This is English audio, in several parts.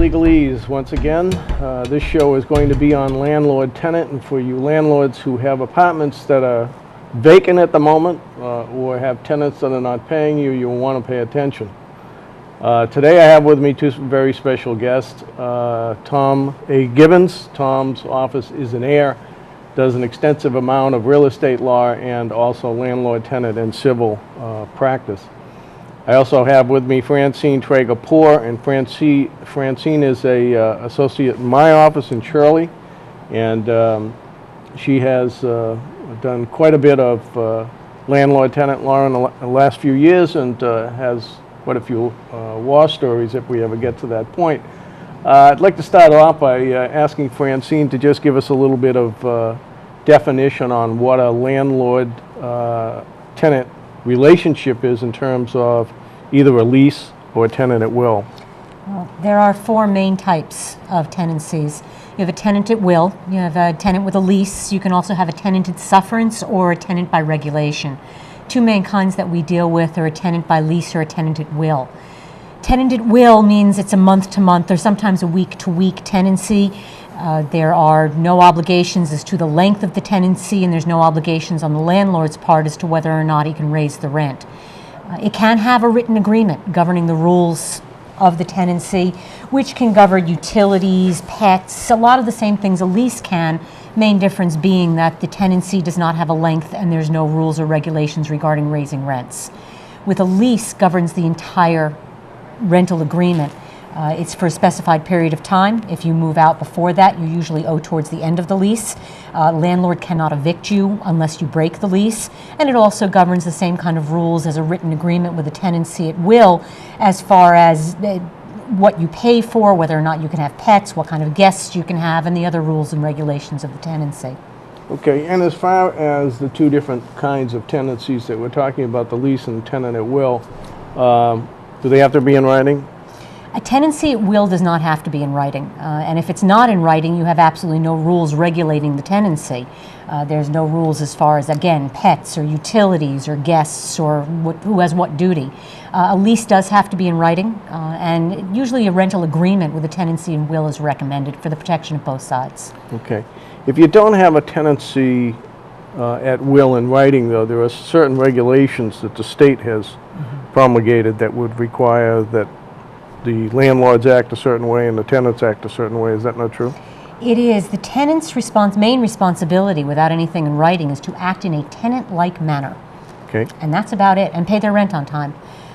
Legalese once again. This show is going to be on Landlord Tenant, and for you landlords who have apartments that are vacant at the moment or have tenants that are not paying you, you'll want to pay attention. Today I have with me two very special guests, Tom A. Gibbons. Tom's office is in Air, does an extensive amount of real estate law and also landlord tenant and civil practice. I also have with me Francine Traiger Poor, and Francine is a associate in my office in Shirley, and she has done quite a bit of landlord tenant law in the last few years, and has quite a few war stories if we ever get to that point. I'd like to start off by asking Francine to just give us a little bit of definition on what a landlord tenant relationship is in terms of either a lease or a tenant at will. Well, there are four main types of tenancies. You have a tenant at will, you have a tenant with a lease, you can also have a tenanted sufferance or a tenant by regulation. Two main kinds that we deal with are a tenant by lease or a tenant at will. Tenant at will means it's a month-to-month or sometimes a week-to-week tenancy. There are no obligations as to the length of the tenancy, and there's no obligations on the landlord's part as to whether or not he can raise the rent. It can have a written agreement governing the rules of the tenancy, which can govern utilities, pets, a lot of the same things a lease can, main difference being that the tenancy does not have a length and there's no rules or regulations regarding raising rents. With a lease governs the entire rental agreement. It's for a specified period of time. If you move out before that, you usually owe towards the end of the lease. Landlord cannot evict you unless you break the lease. And it also governs the same kind of rules as a written agreement with a tenancy at will, as far as what you pay for, whether or not you can have pets, what kind of guests you can have, and the other rules and regulations of the tenancy. Okay, and as far as the two different kinds of tenancies that we're talking about, the lease and tenant at will, do they have to be in writing? A tenancy at will does not have to be in writing, and if it's not in writing, you have absolutely no rules regulating the tenancy. There's no rules as far as, again, pets or utilities or guests or who has what duty. A lease does have to be in writing, and usually a rental agreement with a tenancy and will is recommended for the protection of both sides. Okay. If you don't have a tenancy at will in writing, though, there are certain regulations that the state has promulgated that would require that the landlords act a certain way and the tenants act a certain way. Is that not true? It is. The tenant's main responsibility without anything in writing is to act in a tenant-like manner. Okay. And that's about it, and pay their rent on time.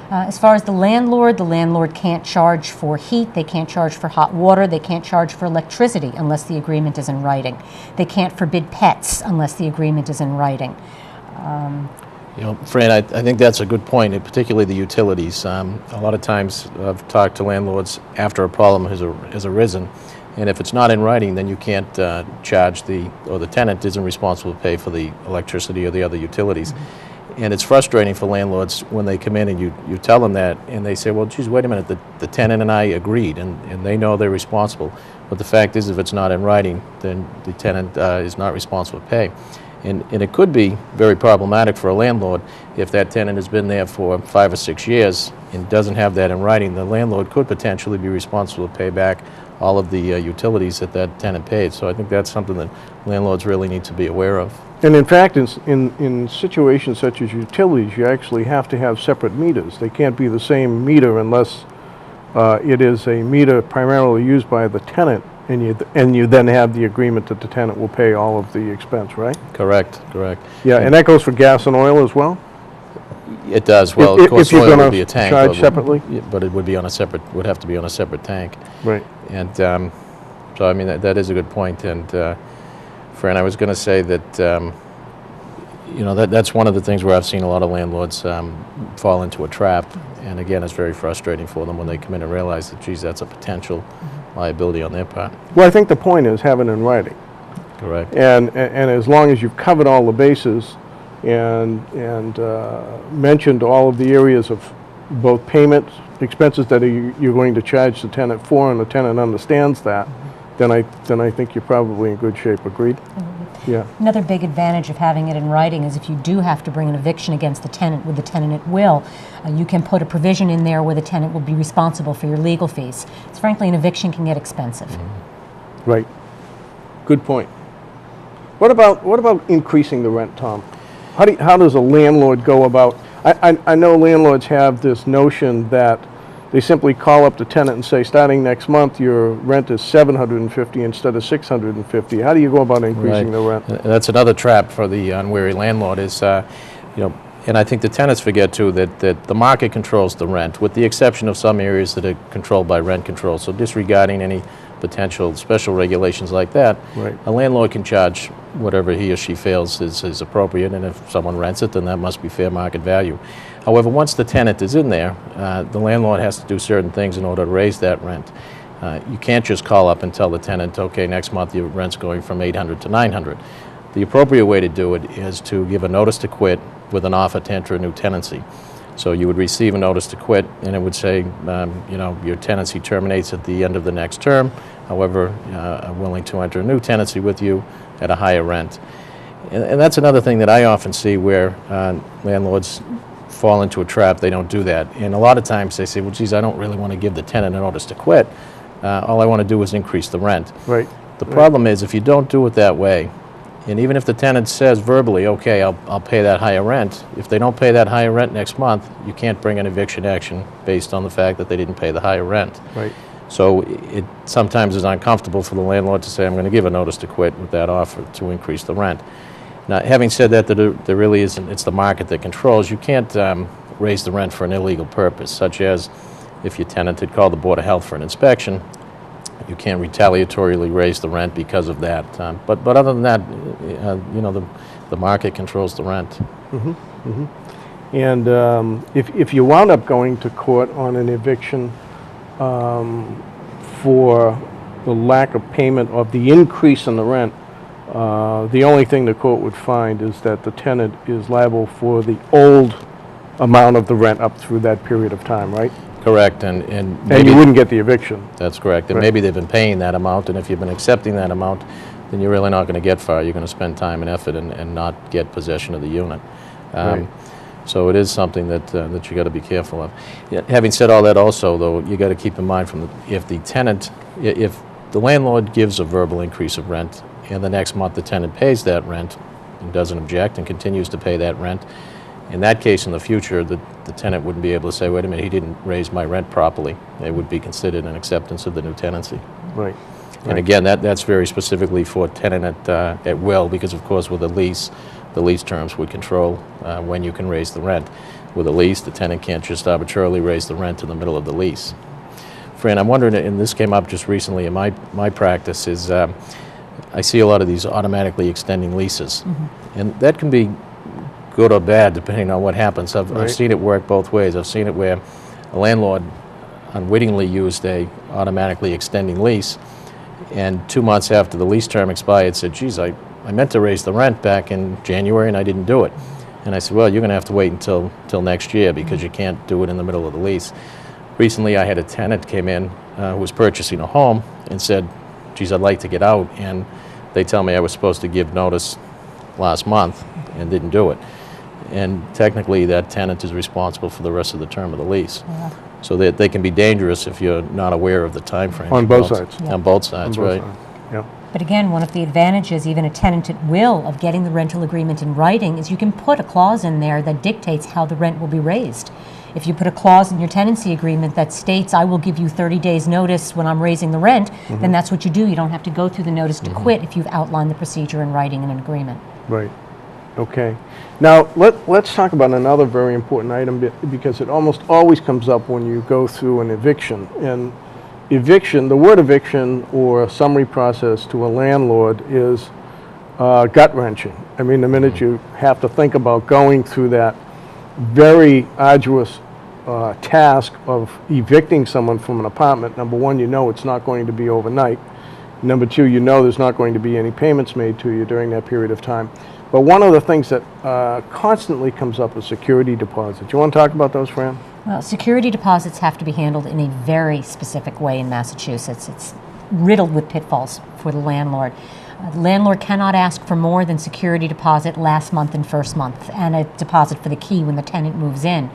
As far as the landlord can't charge for heat, they can't charge for hot water, they can't charge for electricity unless the agreement is in writing. They can't forbid pets unless the agreement is in writing. You know, Fran, I think that's a good point, and particularly the utilities. A lot of times I've talked to landlords after a problem has arisen, and if it's not in writing, then you can't charge the tenant isn't responsible to pay for the electricity or the other utilities. And it's frustrating for landlords when they come in and you tell them that, and they say, well, geez, wait a minute, the tenant and I agreed, and they know they're responsible. But the fact is, if it's not in writing, then the tenant is not responsible to pay. And it could be very problematic for a landlord if that tenant has been there for 5 or 6 years and doesn't have that in writing. The landlord could potentially be responsible to pay back all of the utilities that tenant paid. So I think that's something that landlords really need to be aware of. And in fact, in situations such as utilities, you actually have to have separate meters. They can't be the same meter unless it is a meter primarily used by the tenant, and you then have the agreement that the tenant will pay all of the expense, right? Correct. Yeah, and that goes for gas and oil as well? It does. Well, of course, if you're oil going would be a to tank. charge separately? But it would be on a separate, would have to be on a separate tank. Right. And so, I mean, that is a good point. And Fran, I was going to say that, you know, that's one of the things where I've seen a lot of landlords fall into a trap. And again, it's very frustrating for them when they come in and realize that, geez, that's a potential liability on their part. Well, I think the point is having it in writing. Correct. And as long as you've covered all the bases and mentioned all of the areas of both payments, expenses that you're going to charge the tenant for, and the tenant understands that, then I think you're probably in good shape. Agreed? Yeah. Another big advantage of having it in writing is if you do have to bring an eviction against the tenant with the tenant at will, you can put a provision in there where the tenant will be responsible for your legal fees. Because frankly, an eviction can get expensive. Right. Good point. What about increasing the rent, Tom? How does a landlord go about? I know landlords have this notion that they simply call up the tenant and say, starting next month, your rent is $750 instead of $650. How do you go about increasing the rent? That's another trap for the unwary landlord is, and I think the tenants forget too that the market controls the rent, with the exception of some areas that are controlled by rent control. So disregarding any potential special regulations like that, Right. a landlord can charge whatever he or she feels is appropriate, and if someone rents it, then that must be fair market value. However, once the tenant is in there, the landlord has to do certain things in order to raise that rent. You can't just call up and tell the tenant, okay, next month your rent's going from $800 to $900. The appropriate way to do it is to give a notice to quit with an offer to enter a new tenancy. So you would receive a notice to quit, and it would say, your tenancy terminates at the end of the next term. However, I'm willing to enter a new tenancy with you at a higher rent. And that's another thing that I often see where landlords fall into a trap. They don't do that. And a lot of times they say, well, geez, I don't really want to give the tenant a notice to quit. All I want to do is increase the rent. Right. The problem is if you don't do it that way, and even if the tenant says verbally, okay, I'll pay that higher rent, if they don't pay that higher rent next month, you can't bring an eviction action based on the fact that they didn't pay the higher rent. Right. So it sometimes is uncomfortable for the landlord to say, I'm going to give a notice to quit with that offer to increase the rent. Now, having said that, there really isn't, it's the market that controls. You can't raise the rent for an illegal purpose, such as if your tenant had called the Board of Health for an inspection, you can't retaliatorily raise the rent because of that. But other than that, the market controls the rent. And if you wound up going to court on an eviction for the lack of payment of the increase in the rent, the only thing the court would find is that the tenant is liable for the old amount of the rent up through that period of time, right? Correct, and And you wouldn't get the eviction. That's correct, and Right. maybe they've been paying that amount, and if you've been accepting that amount, then you're really not going to get far. You're going to spend time and effort and not get possession of the unit. Right. So it is something that you got to be careful of. Yeah, having said all that, also though, you got to keep in mind if the landlord gives a verbal increase of rent, and the next month the tenant pays that rent and doesn't object and continues to pay that rent, in that case, in the future, the tenant wouldn't be able to say, wait a minute, he didn't raise my rent properly. It would be considered an acceptance of the new tenancy. Right. And again, that's very specifically for tenant at will, because of course with a lease, the lease terms would control when you can raise the rent. With a lease, the tenant can't just arbitrarily raise the rent in the middle of the lease. Fran, I'm wondering, and this came up just recently in my practice, is I see a lot of these automatically extending leases. And that can be good or bad depending on what happens. I've seen it work both ways. I've seen it where a landlord unwittingly used a automatically extending lease, and 2 months after the lease term expired said, geez, I meant to raise the rent back in January and I didn't do it. And I said, well, you're going to have to wait until next year because you can't do it in the middle of the lease. Recently I had a tenant came in who was purchasing a home and said, geez, I'd like to get out, and they tell me I was supposed to give notice last month and didn't do it. And technically that tenant is responsible for the rest of the term of the lease. Yeah. So that they can be dangerous if you're not aware of the time frame. On both sides. On both sides, On both right. sides. Yeah. But again, one of the advantages, even a tenant at will, of getting the rental agreement in writing is you can put a clause in there that dictates how the rent will be raised. If you put a clause in your tenancy agreement that states, I will give you 30 days notice when I'm raising the rent, then that's what you do. You don't have to go through the notice to quit if you've outlined the procedure in writing in an agreement. Right. Okay. Now, let's talk about another very important item because it almost always comes up when you go through an eviction. And eviction, the word eviction or summary process to a landlord is gut-wrenching. I mean, the minute you have to think about going through that very arduous task of evicting someone from an apartment, number one, you know it's not going to be overnight. Number two, you know there's not going to be any payments made to you during that period of time. But one of the things that constantly comes up is security deposits. You want to talk about those, Fran? Well, security deposits have to be handled in a very specific way in Massachusetts. It's riddled with pitfalls for the landlord. The landlord cannot ask for more than security deposit last month and first month, and a deposit for the key when the tenant moves in.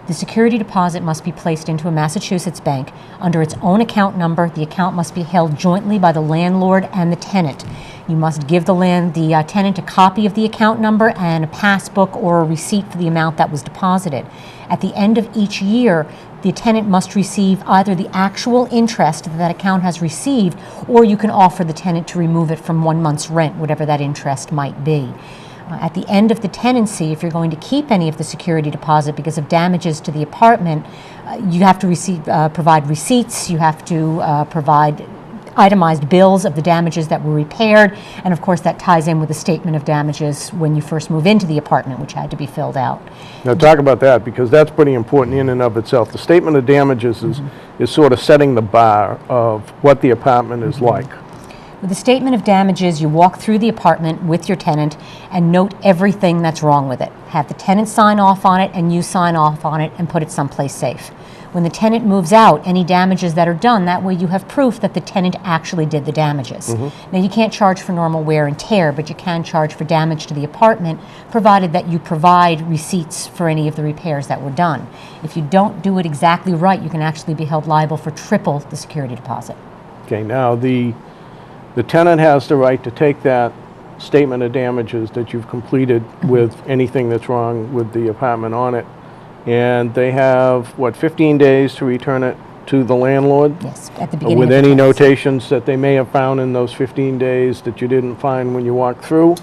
The security deposit must be placed into a Massachusetts bank under its own account number. The account must be held jointly by the landlord and the tenant. You must give the tenant a copy of the account number and a passbook or a receipt for the amount that was deposited. At the end of each year, the tenant must receive either the actual interest that account has received, or you can offer the tenant to remove it from 1 month's rent, whatever that interest might be. At the end of the tenancy, if you're going to keep any of the security deposit because of damages to the apartment, you have to provide receipts, you have to provide itemized bills of the damages that were repaired, and of course that ties in with the statement of damages when you first move into the apartment, which had to be filled out. Now talk about that, because that's pretty important in and of itself. The statement of damages is sort of setting the bar of what the apartment is like. With the statement of damages, you walk through the apartment with your tenant and note everything that's wrong with it. Have the tenant sign off on it and you sign off on it and put it someplace safe. When the tenant moves out, any damages that are done, that way you have proof that the tenant actually did the damages. Now you can't charge for normal wear and tear, but you can charge for damage to the apartment, provided that you provide receipts for any of the repairs that were done. If you don't do it exactly right, you can actually be held liable for triple the security deposit. Okay, now the tenant has the right to take that statement of damages that you've completed with anything that's wrong with the apartment on it, and they have, 15 days to return it to the landlord? Yes, at the beginning with of the any tenancy. notations that they may have found in those 15 days that you didn't find when you walked through,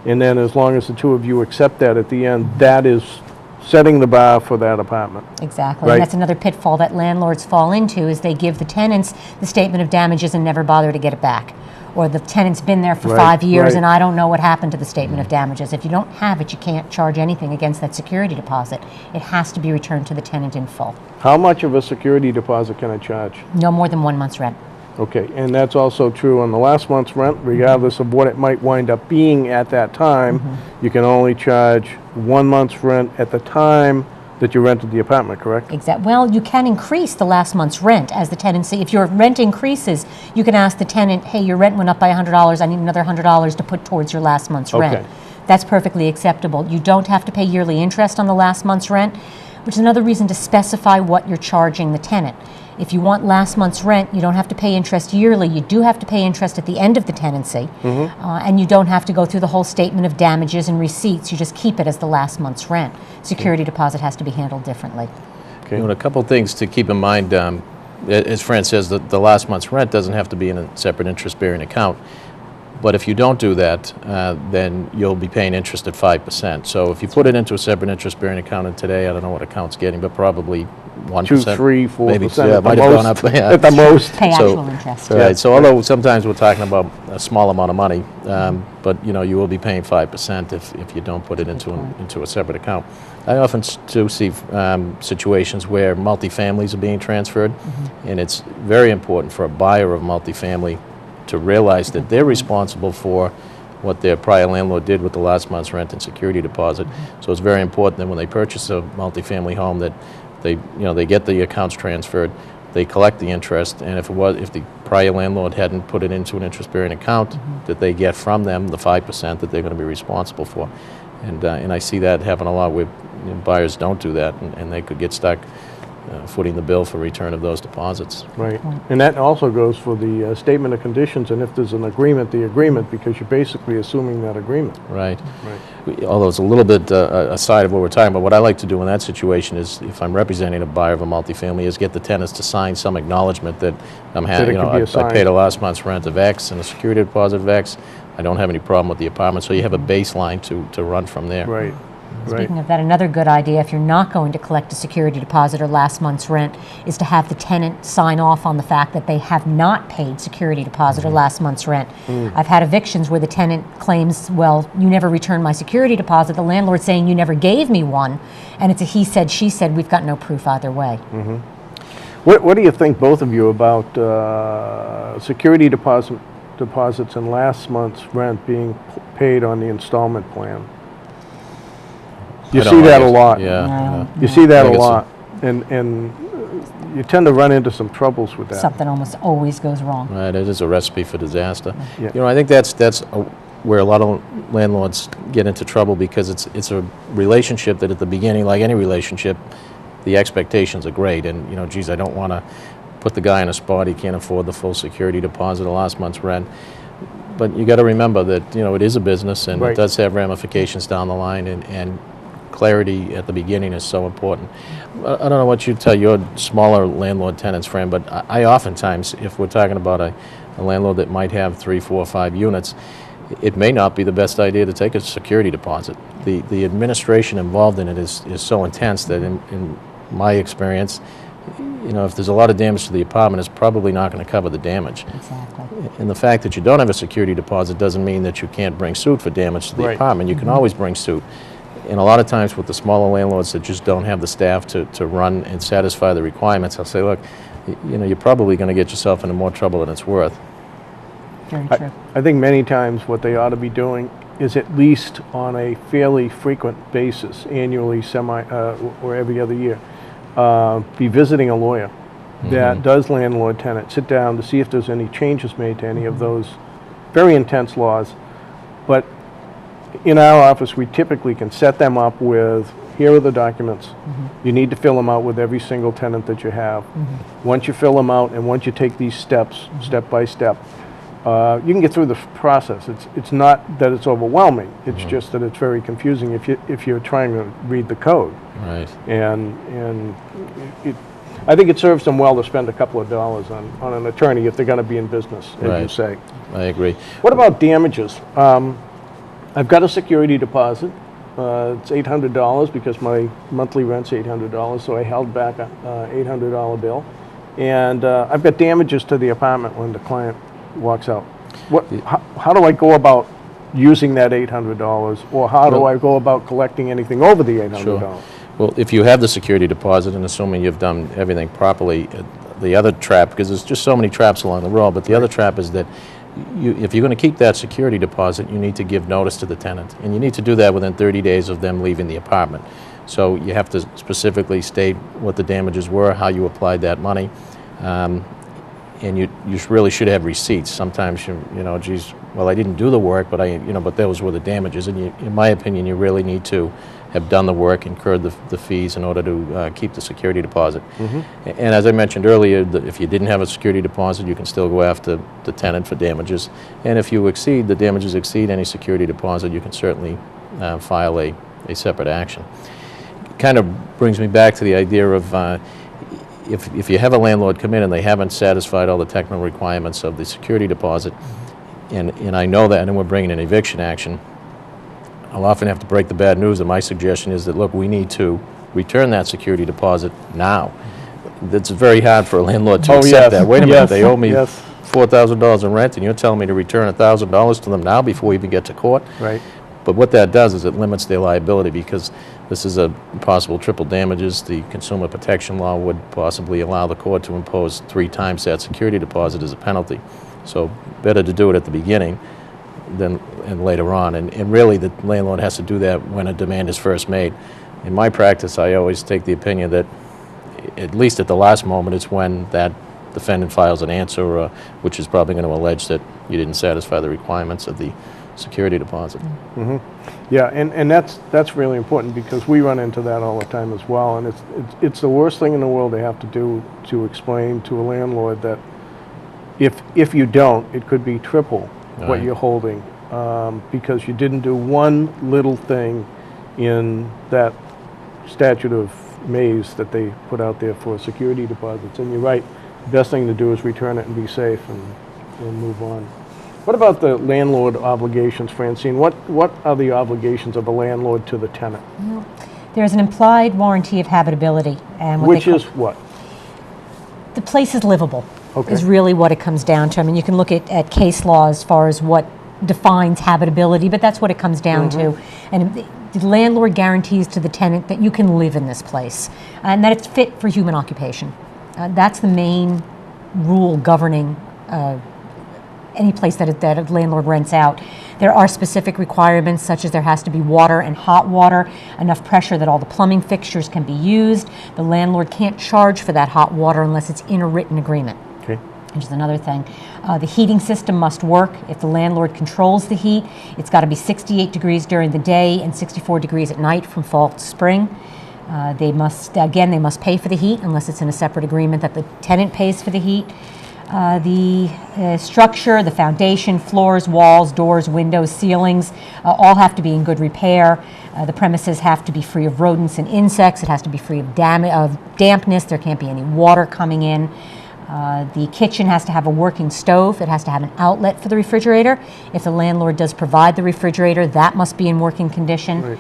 and then as long as the two of you accept that at the end, that is setting the bar for that apartment. Exactly, Right. and that's another pitfall that landlords fall into, is they give the tenants the statement of damages and never bother to get it back. Or the tenant's been there for Right, 5 years right. and I don't know what happened to the statement of damages. If you don't have it, you can't charge anything against that security deposit. It has to be returned to the tenant in full. How much of a security deposit can I charge? No more than 1 month's rent. Okay, and that's also true on the last month's rent, regardless of what it might wind up being at that time. You can only charge 1 month's rent at the time that you rented the apartment, correct? Well, you can increase the last month's rent as the tenancy. If your rent increases, you can ask the tenant, hey, your rent went up by $100, I need another $100 to put towards your last month's rent. Okay. That's perfectly acceptable. You don't have to pay yearly interest on the last month's rent, which is another reason to specify what you're charging the tenant. If you want last month's rent, you don't have to pay interest yearly. You do have to pay interest at the end of the tenancy, and you don't have to go through the whole statement of damages and receipts. You just keep it as the last month's rent. Security deposit has to be handled differently. Okay. And a couple things to keep in mind, as Fran says, the last month's rent doesn't have to be in a separate interest-bearing account. But if you don't do that, then you'll be paying interest at 5%. So if you put it into a separate interest-bearing account, and today, I don't know what account's getting, but probably 1%. 2, 3, 4%. Maybe, at yeah, the might have gone up. most. Yeah. At the most. Pay So- actual interest. Right, so although sometimes we're talking about a small amount of money, but you will be paying 5% if you don't put it into a separate account. I often do see situations where multifamilies are being transferred, and it's very important for a buyer of multifamily to realize that they're responsible for what their prior landlord did with the last month's rent and security deposit. So it's very important that when they purchase a multifamily home that they get the accounts transferred, they collect the interest, and if the prior landlord hadn't put it into an interest-bearing account, that they get from them the 5% that they're going to be responsible for. And I see that happen a lot where buyers don't do that, and they could get stuck footing the bill for return of those deposits. Right, and that also goes for the statement of conditions, and if there's an agreement, the agreement, because you're basically assuming that agreement. Right. Although it's a little bit aside of what we're talking about, what I like to do in that situation is, if I'm representing a buyer of a multifamily, is get the tenants to sign some acknowledgement that I'm That it could be I assigned. paid a last month's rent of X and a security deposit of X. I don't have any problem with the apartment, so you have a baseline to run from there. Right, right. Speaking of that, another good idea, if you're not going to collect a security deposit or last month's rent, is to have the tenant sign off on the fact that they have not paid security deposit or last month's rent. I've had evictions where the tenant claims, well, you never returned my security deposit. The landlord's saying you never gave me one, and it's a he said, she said. We've got no proof either way. What do you think, both of you, about security deposits and last month's rent being paid on the installment plan? You I don't see know, that I a guess- lot. Yeah. You see that I a guess so. lot. And you tend to run into some troubles with that. Something almost always goes wrong. Right, it is a recipe for disaster. Yeah. You know, I think that's where a lot of landlords get into trouble, because it's a relationship that at the beginning, like any relationship, the expectations are great, and you know, geez, I don't want to put the guy in a spot he can't afford the full security deposit of last month's rent. But you got to remember that, you know, it is a business, and Right. it does have ramifications down the line, and clarity at the beginning is so important. I don't know what you tell your smaller landlord tenants, Fran, but I oftentimes, if we're talking about a landlord that might have 3, 4, 5 units, it may not be the best idea to take a security deposit. The administration involved in it is so intense that in my experience, you know, if there's a lot of damage to the apartment, it's probably not going to cover the damage. Exactly. And the fact that you don't have a security deposit doesn't mean that you can't bring suit for damage to the Right. apartment. You can always bring suit. And a lot of times with the smaller landlords that just don't have the staff to run and satisfy the requirements, I'll say, look, you know, you're probably going to get yourself into more trouble than it's worth. Very true. I think many times what they ought to be doing is, at least on a fairly frequent basis, annually, or every other year, be visiting a lawyer that does landlord tenant, sit down to see if there's any changes made to any of those very intense laws. But in our office, we typically can set them up with, here are the documents. You need to fill them out with every single tenant that you have. Once you fill them out, and once you take these steps, step by step, you can get through the process. It's not that it's overwhelming. It's just that it's very confusing if you're trying to read the code. Right. And I think it serves them well to spend a couple of dollars on an attorney if they're going to be in business, as you Right. say. I agree. What about damages? I've got a security deposit. It's $800 because my monthly rent's $800, so I held back a $800 bill. And I've got damages to the apartment when the client walks out. How do I go about using that $800, or how do I go about collecting anything over the $800? Sure. Well, if you have the security deposit, and assuming you've done everything properly, the other trap, because there's just so many traps along the road, but the other trap is that if you're going to keep that security deposit, you need to give notice to the tenant, and you need to do that within 30 days of them leaving the apartment. So you have to specifically state what the damages were, how you applied that money, and you really should have receipts. Sometimes you know, geez, well, I didn't do the work, but but those were the damages, and in my opinion, you really need to have done the work, incurred the fees in order to keep the security deposit. And as I mentioned earlier, if you didn't have a security deposit, you can still go after the tenant for damages. And if the damages exceed any security deposit, you can certainly file a separate action. Kind of brings me back to the idea of if you have a landlord come in and they haven't satisfied all the technical requirements of the security deposit, and I know that, and we're bringing an eviction action, I'll often have to break the bad news, and my suggestion is that, look, we need to return that security deposit now. It's very hard for a landlord to accept that. Wait a minute, they owe me $4,000 in rent, and you're telling me to return $1,000 to them now before we even get to court? Right. But what that does is it limits their liability, because this is a possible triple damages. The consumer protection law would possibly allow the court to impose 3 times that security deposit as a penalty. So better to do it at the beginning and later on. And really, the landlord has to do that when a demand is first made. In my practice, I always take the opinion that, at least at the last moment, it's when that defendant files an answer, which is probably going to allege that you didn't satisfy the requirements of the security deposit. Yeah, and that's really important, because we run into that all the time as well, and it's the worst thing in the world to have to do, to explain to a landlord that if you don't, it could be triple what Right. you're holding, because you didn't do one little thing in that statute of maze that they put out there for security deposits. And you're right, the best thing to do is return it and be safe and move on. What about the landlord obligations, Francine? What are the obligations of a landlord to the tenant? There's an implied warranty of habitability, and Which is what? the place is livable. Okay. Is really what it comes down to. I mean, you can look at case law as far as what defines habitability, but that's what it comes down to. And the landlord guarantees to the tenant that you can live in this place, and that it's fit for human occupation. That's the main rule governing any place that a landlord rents out. There are specific requirements, such as there has to be water and hot water, enough pressure that all the plumbing fixtures can be used. The landlord can't charge for that hot water unless it's in a written agreement. Okay. Which is another thing. The heating system must work. If the landlord controls the heat, it's got to be 68 degrees during the day and 64 degrees at night from fall to spring. They must pay for the heat unless it's in a separate agreement that the tenant pays for the heat. The structure, the foundation, floors, walls, doors, windows, ceilings, all have to be in good repair. The premises have to be free of rodents and insects. It has to be free of dampness. There can't be any water coming in. The kitchen has to have a working stove. It has to have an outlet for the refrigerator. If the landlord does provide the refrigerator, that must be in working condition. Right.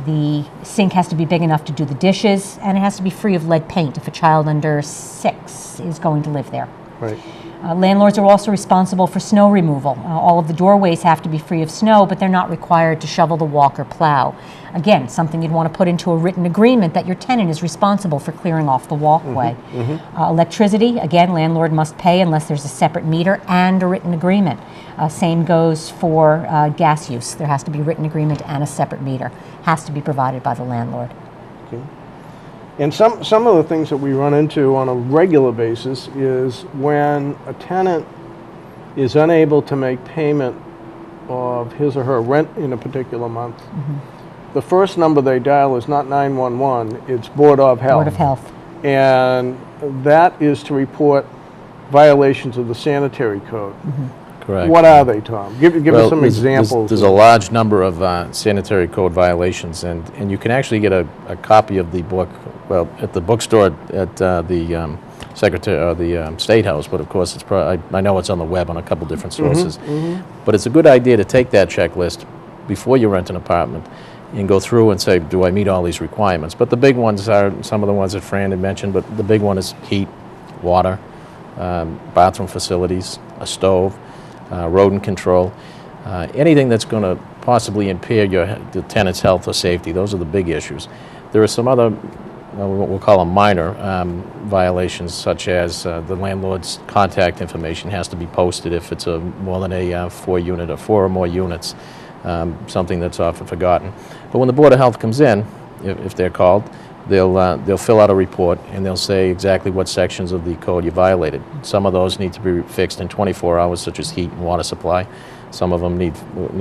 The sink has to be big enough to do the dishes, and it has to be free of lead paint if a child under 6 is going to live there. Right. Landlords are also responsible for snow removal. All of the doorways have to be free of snow, but they're not required to shovel the walk or plow. Again, something you'd want to put into a written agreement that your tenant is responsible for clearing off the walkway. Electricity, again, landlord must pay unless there's a separate meter and a written agreement. Same goes for gas use. There has to be a written agreement and a separate meter. Has to be provided by the landlord. Okay. And some of the things that we run into on a regular basis is when a tenant is unable to make payment of his or her rent in a particular month, the first number they dial is not 911, it's Board of Health. Board of Health. And that is to report violations of the sanitary code. Correct. What are they, Tom? Give us some examples. There's a large number of sanitary code violations, and you can actually get a copy of the book, well, at the bookstore at the Secretary or the State House, but of course it's I know it's on the web on a couple different sources. But it's a good idea to take that checklist before you rent an apartment and go through and say, do I meet all these requirements? But the big ones are some of the ones that Fran had mentioned, but the big one is heat, water, bathroom facilities, a stove, rodent control, anything that's going to possibly impair the tenant's health or safety. Those are the big issues. There are some other, what we'll call them minor violations, such as the landlord's contact information has to be posted if it's more than a 4-unit or 4 or more units, something that's often forgotten. But when the Board of Health comes in, if they're called, they'll fill out a report and they'll say exactly what sections of the code you violated. Some of those need to be fixed in 24 hours, such as heat and water supply. Some of them need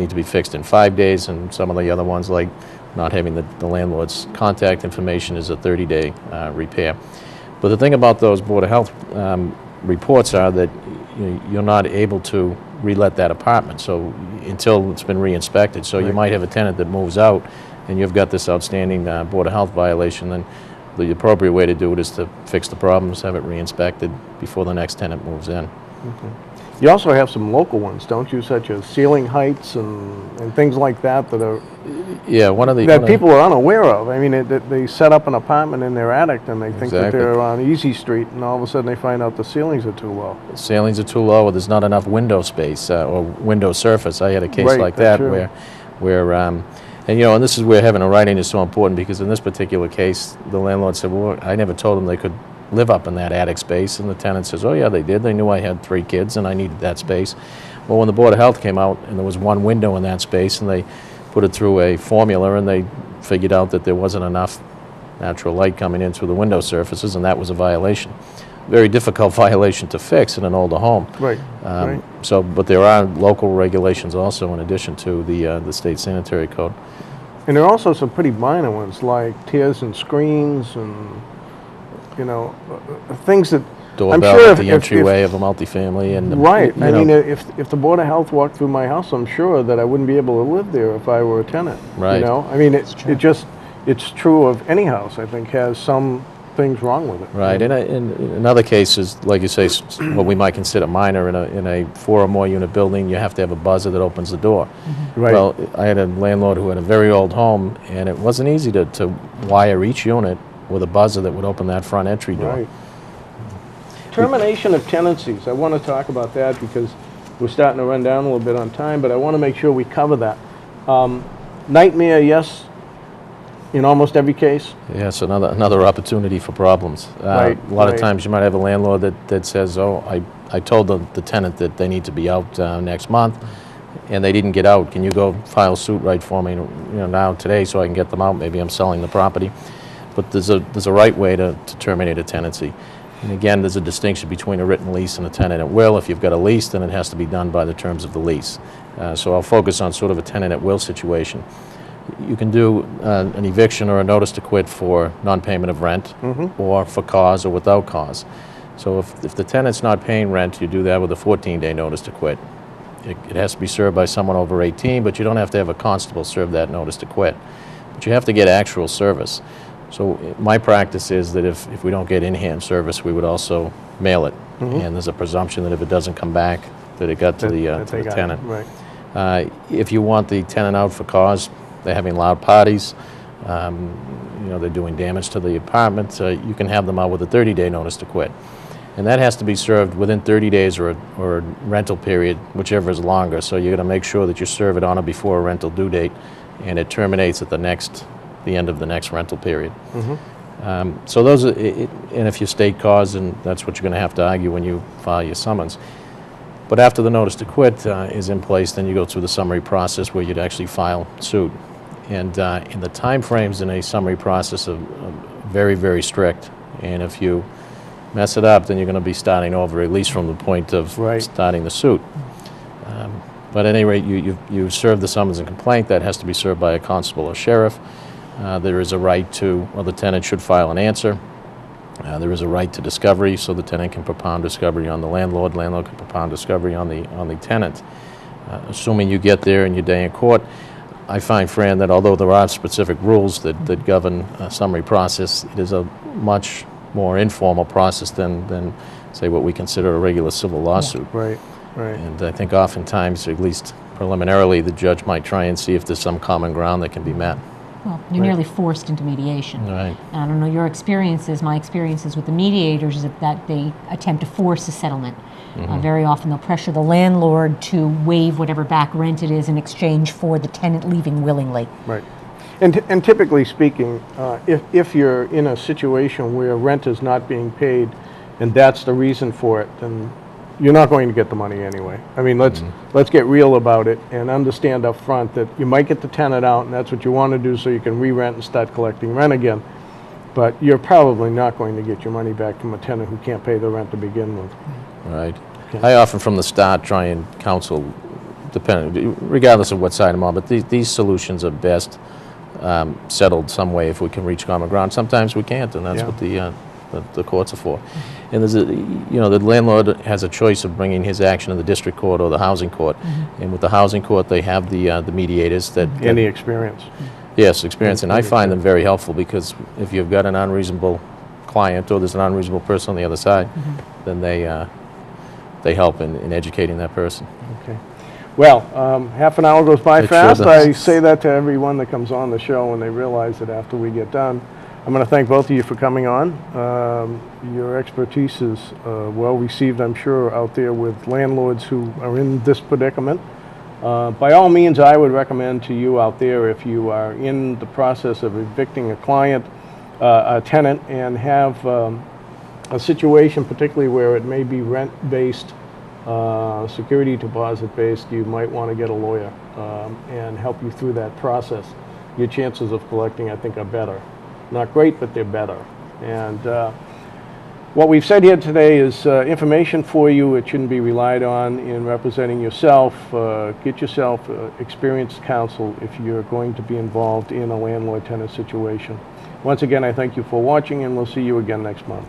to be fixed in 5 days, and some of the other ones, like not having the landlord's contact information, is a 30-day repair. But the thing about those Board of Health reports are that you're not able to relet that apartment so until it's been re-inspected. So you might have a tenant that moves out and you've got this outstanding Board of Health violation, then the appropriate way to do it is to fix the problems, have it re-inspected before the next tenant moves in. You also have some local ones, don't you, such as ceiling heights and things like that that are people are unaware of. I mean, they set up an apartment in their attic and they think that they're on Easy Street, and all of a sudden they find out the ceilings are too low. The ceilings are too low, or there's not enough window space or window surface. I had a case like that where and this is where having a writing is so important, because in this particular case, the landlord said, well, I never told them they could live up in that attic space, and the tenant says, oh yeah, they did. They knew I had 3 kids and I needed that space. Well, when the Board of Health came out and there was 1 window in that space, and they put it through a formula and they figured out that there wasn't enough natural light coming in through the window surfaces, and that was a violation. Very difficult violation to fix in an older home. Right. But there are local regulations also in addition to the state sanitary code. And there are also some pretty minor ones like tiers and screens and things that Doorbell at the entryway of a multifamily and I mean, if the Board of Health walked through my house, I'm sure that I wouldn't be able to live there if I were a tenant. Right. I mean, it's true of any house. I think has some things wrong with it. Right. And in other cases, like you say, what we might consider minor, in a 4 or more unit building, you have to have a buzzer that opens the door. Right. Well, I had a landlord who had a very old home, and it wasn't easy to wire each unit with a buzzer that would open that front entry door. Right. Termination of tenancies. I want to talk about that because we're starting to run down a little bit on time, but I want to make sure we cover that. Nightmare, yes, in almost every case. Yes, another opportunity for problems. Right, a lot of times you might have a landlord that says, oh, I told the tenant that they need to be out next month, and they didn't get out. Can you go file suit right for me, now today, so I can get them out? Maybe I'm selling the property. But there's a right way to terminate a tenancy. And again, there's a distinction between a written lease and a tenant at will. If you've got a lease, then it has to be done by the terms of the lease. So I'll focus on sort of a tenant at will situation. You can do an eviction or a notice to quit for non-payment of rent, or for cause or without cause. So if the tenant's not paying rent, you do that with a 14-day notice to quit. It has to be served by someone over 18, but you don't have to have a constable serve that notice to quit. But you have to get actual service. So my practice is that if we don't get in-hand service, we would also mail it. And there's a presumption that if it doesn't come back, that it got to the tenant. Right. If you want the tenant out for cause, they're having loud parties, they're doing damage to the apartment, you can have them out with a 30-day notice to quit. And that has to be served within 30 days or a rental period, whichever is longer. So you're going to make sure that you serve it on or before a rental due date, and it terminates at the end of the next rental period. So those are, and if you state cause, and that's what you're going to have to argue when you file your summons. But after the notice to quit is in place, then you go through the summary process where you'd actually file suit. And in the time frames in a summary process are very, very strict. And if you mess it up, then you're going to be starting over, at least from the point of starting the suit. But at any rate, you serve the summons and complaint. That has to be served by a constable or sheriff. There is a right to, well, the tenant should file an answer. There is a right to discovery, so the tenant can propound discovery on the landlord. Landlord can propound discovery on the tenant. Assuming you get there in your day in court, I find, Fran, that although there are specific rules that govern a summary process, it is a much more informal process than say, what we consider a regular civil lawsuit. Right. And I think oftentimes, at least preliminarily, the judge might try and see if there's some common ground that can be met. Well, you're nearly forced into mediation. Right. And I don't know your experiences. My experiences with the mediators is that they attempt to force a settlement. Very often they'll pressure the landlord to waive whatever back rent it is in exchange for the tenant leaving willingly. Right. And typically speaking, if you're in a situation where rent is not being paid and that's the reason for it, then you're not going to get the money anyway. I mean, let's get real about it and understand up front that you might get the tenant out, and that's what you want to do so you can re-rent and start collecting rent again. But you're probably not going to get your money back from a tenant who can't pay the rent to begin with. Right. Okay. I often from the start try and counsel, regardless of what side I'm on, but these solutions are best settled some way if we can reach common ground. Sometimes we can't, and that's what the courts are for. And there's the landlord has a choice of bringing his action in the district court or the housing court. And with the housing court, they have the mediators that... And the experience. Yes, experience. And I find them very helpful, because if you've got an unreasonable client or there's an unreasonable person on the other side, then they help in educating that person. Okay. Well, half an hour goes by It fast. sure does. I say that to everyone that comes on the show, and they realize that after we get done. I'm going to thank both of you for coming on. Your expertise is well received, I'm sure, out there with landlords who are in this predicament. By all means, I would recommend to you out there, if you are in the process of evicting a client, a tenant, and have a situation particularly where it may be rent-based, security deposit-based, you might want to get a lawyer and help you through that process. Your chances of collecting, I think, are better. Not great, but they're better. And what we've said here today is information for you. It shouldn't be relied on in representing yourself. Get yourself experienced counsel if you're going to be involved in a landlord-tenant situation. Once again, I thank you for watching, and we'll see you again next month.